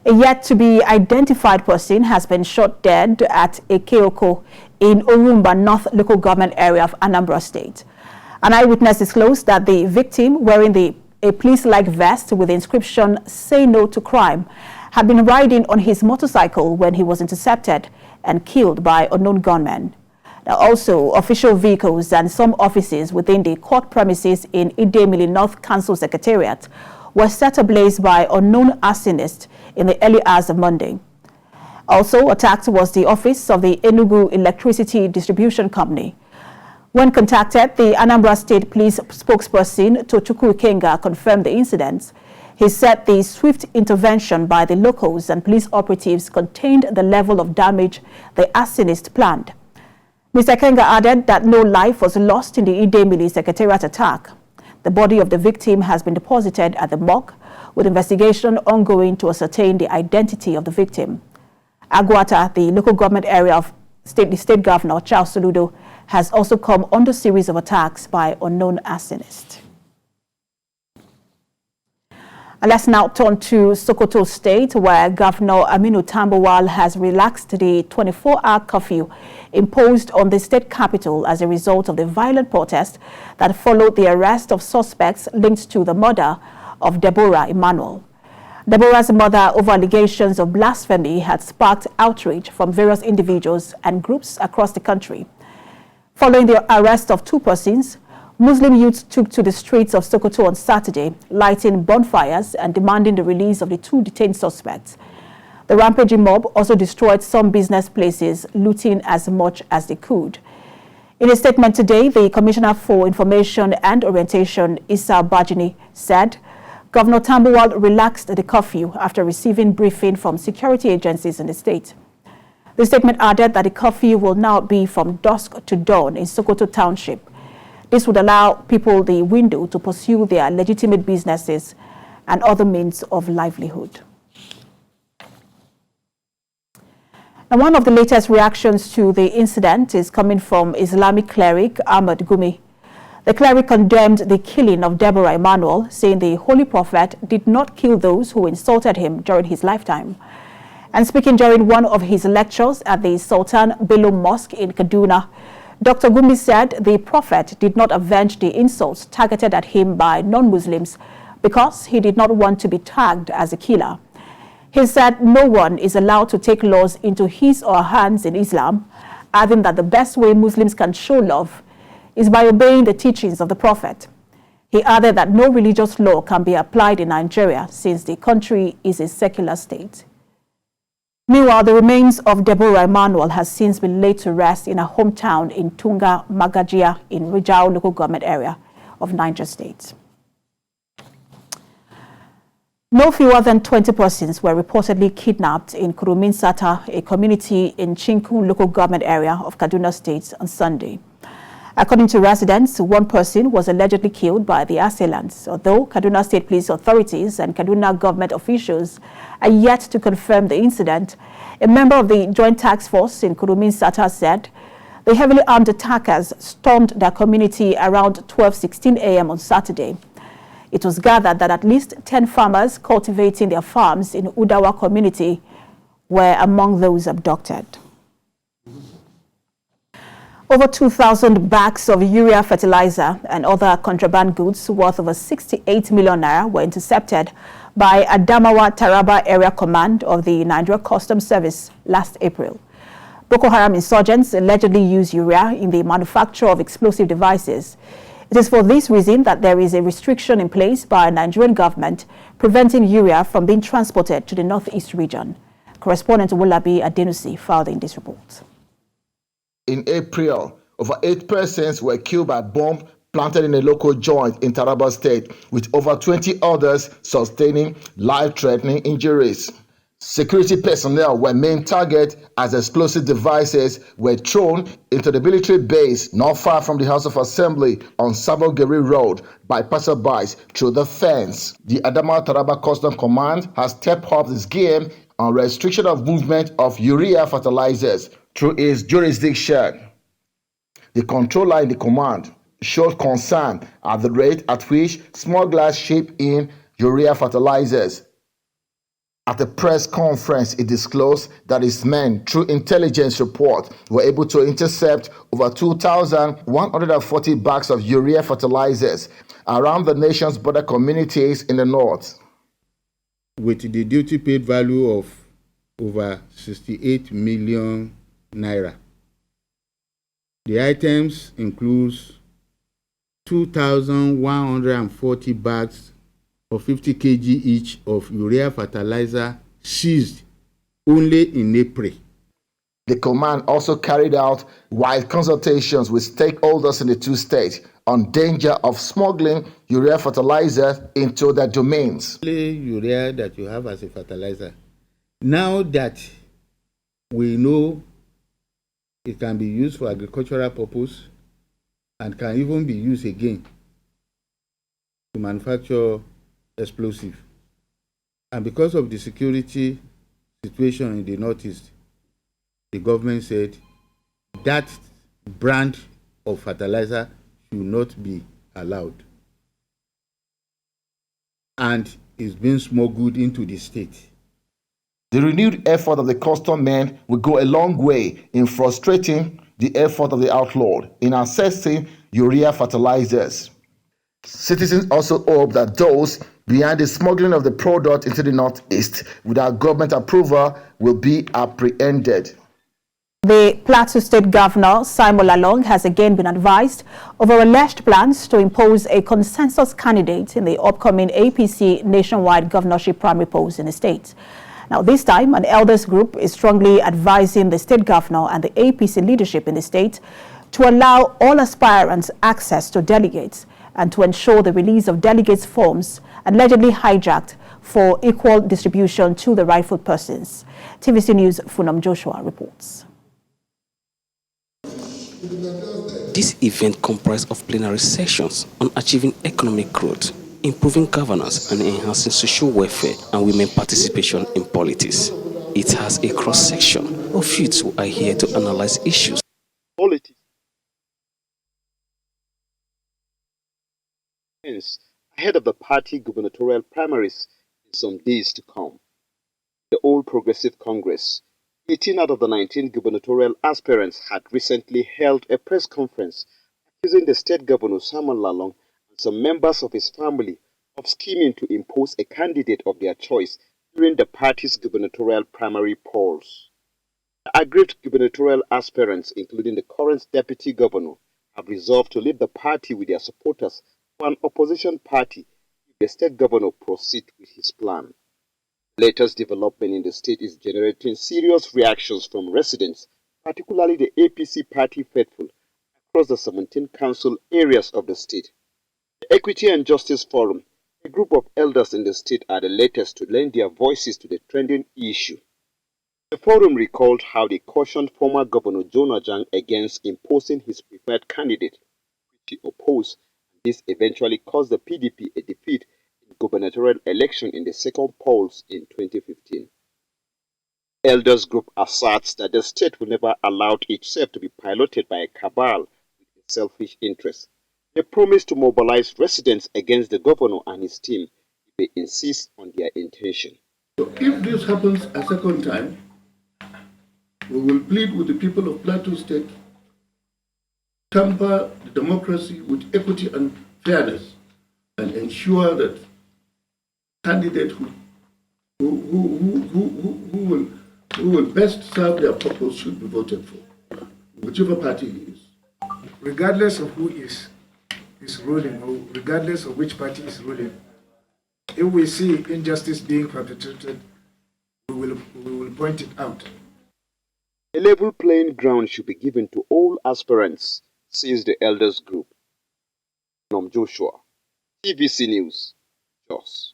A yet-to-be-identified person has been shot dead at Eke Oko in Orumba North local government area of Anambra State. An eyewitness disclosed that the victim, wearing a police-like vest with the inscription "Say No to Crime," had been riding on his motorcycle when he was intercepted and killed by unknown gunmen. Now, also, official vehicles and some offices within the court premises in Idemili North Council Secretariat were set ablaze by unknown arsonists in the early hours of Monday. Also attacked was the office of the Enugu Electricity Distribution Company. When contacted, the Anambra State Police spokesperson Tochukwu Ikenga confirmed the incidents. He said the swift intervention by the locals and police operatives contained the level of damage the arsonist planned. Mr. Ikenga added that no life was lost in the Idemili Secretariat attack. The body of the victim has been deposited at the morgue, with investigation ongoing to ascertain the identity of the victim. Agwata, the local government area of the state governor, Charles Soludo, has also come under a series of attacks by unknown arsonists. And let's now turn to Sokoto State, where Governor Aminu Tambuwal has relaxed the 24-hour curfew imposed on the state capital as a result of the violent protest that followed the arrest of suspects linked to the murder of Deborah Emmanuel. Deborah's murder over allegations of blasphemy had sparked outrage from various individuals and groups across the country. Following the arrest of two persons, Muslim youths took to the streets of Sokoto on Saturday, lighting bonfires and demanding the release of the two detained suspects. The rampaging mob also destroyed some business places, looting as much as they could. In a statement today, the Commissioner for Information and Orientation, Issa Bajini, said Governor Tambuwal relaxed the curfew after receiving briefing from security agencies in the state. The statement added that the curfew will now be from dusk to dawn in Sokoto Township. This would allow people the window to pursue their legitimate businesses and other means of livelihood. Now, one of the latest reactions to the incident is coming from Islamic cleric Ahmad Gumi. The cleric condemned the killing of Deborah Emmanuel, saying the Holy Prophet did not kill those who insulted him during his lifetime. And speaking during one of his lectures at the Sultan Bello Mosque in Kaduna, Dr. Gumi said the Prophet did not avenge the insults targeted at him by non-Muslims because he did not want to be tagged as a killer. He said no one is allowed to take laws into his or her hands in Islam, adding that the best way Muslims can show love is by obeying the teachings of the Prophet. He added that no religious law can be applied in Nigeria since the country is a secular state. Meanwhile, the remains of Deborah Emmanuel has since been laid to rest in her hometown in Tunga Magajia in Rijau local government area of Niger State. No fewer than 20 persons were reportedly kidnapped in Kuruminsata, a community in Chinkun local government area of Kaduna State on Sunday. According to residents, one person was allegedly killed by the assailants, although Kaduna State Police authorities and Kaduna government officials are yet to confirm the incident. A member of the Joint Task Force in Kuruminsata said the heavily armed attackers stormed their community around 12:16 a.m. on Saturday. It was gathered that at least 10 farmers cultivating their farms in Udawa community were among those abducted. Over 2,000 bags of urea fertilizer and other contraband goods worth over 68 million naira were intercepted by Adamawa Taraba Area Command of the Nigeria Customs Service last April. Boko Haram insurgents allegedly used urea in the manufacture of explosive devices. It is for this reason that there is a restriction in place by the Nigerian government preventing urea from being transported to the northeast region. Correspondent Wolabi Adenusi filed in this report. In April, over 8 persons were killed by bomb planted in a local joint in Taraba State, with over 20 others sustaining life-threatening injuries. Security personnel were main target as explosive devices were thrown into the military base not far from the House of Assembly on Sabogeri Road by passerbys through the fence. The Adamawa Taraba Custom Command has stepped up its game on restriction of movement of urea fertilizers through its jurisdiction. The controller in the command showed concern at the rate at which smugglers ship in urea fertilizers. At a press conference, it disclosed that its men, through intelligence report, were able to intercept over 2,140 bags of urea fertilizers around the nation's border communities in the north. With the duty paid value of over 68 million naira. The items include 2,140 bags of 50 kg each of urea fertilizer seized only in April. The command also carried out wide consultations with stakeholders in the two states on danger of smuggling urea fertilizer into their domains. Urea that you have as a fertilizer, now that we know it can be used for agricultural purpose and can even be used again to manufacture explosive. And because of the security situation in the Northeast, the government said that brand of fertilizer should not be allowed. And is being smuggled into the state. The renewed effort of the custom men will go a long way in frustrating the effort of the outlawed in accessing urea fertilizers. Citizens also hope that those behind the smuggling of the product into the Northeast without government approval will be apprehended. The Plateau State Governor, Simon Lalong, has again been advised over alleged plans to impose a consensus candidate in the upcoming APC nationwide governorship primary polls in the state. Now, this time, an elders group is strongly advising the state governor and the APC leadership in the state to allow all aspirants access to delegates and to ensure the release of delegates' forms allegedly hijacked for equal distribution to the rightful persons. TVC News' Funam Joshua reports. This event comprised of plenary sessions on achieving economic growth, improving governance and enhancing social welfare and women participation in politics. It has a cross-section of youths who are here to analyze issues. Politics. Ahead of the party gubernatorial primaries in some days to come. The All Progressive Congress, 18 out of the 19 gubernatorial aspirants had recently held a press conference accusing the state governor Simon Lalong and some members of his family of scheming to impose a candidate of their choice during the party's gubernatorial primary polls. The aggrieved gubernatorial aspirants, including the current deputy governor, have resolved to leave the party with their supporters for an opposition party if the state governor proceeds with his plan. The latest development in the state is generating serious reactions from residents, particularly the APC party faithful, across the 17 council areas of the state. The Equity and Justice Forum, a group of elders in the state, are the latest to lend their voices to the trending issue. The forum recalled how they cautioned former Governor Jonah Jang against imposing his preferred candidate, which he opposed, and this eventually caused the PDP a defeat in gubernatorial election in the second polls in 2015. Elders group asserts that the state will never allow itself to be piloted by a cabal with a selfish interest. They promise to mobilize residents against the governor and his team if they insist on their intention. So if this happens a second time, we will plead with the people of Plateau State, temper the democracy with equity and fairness, and ensure that candidates who will best serve their purpose should be voted for, whichever party it is. Regardless of who is ruling, or regardless of which party is ruling, if we see injustice being perpetrated, we will point it out. A level playing ground should be given to all aspirants, says the elders group. From Joshua, TVC News, Jos.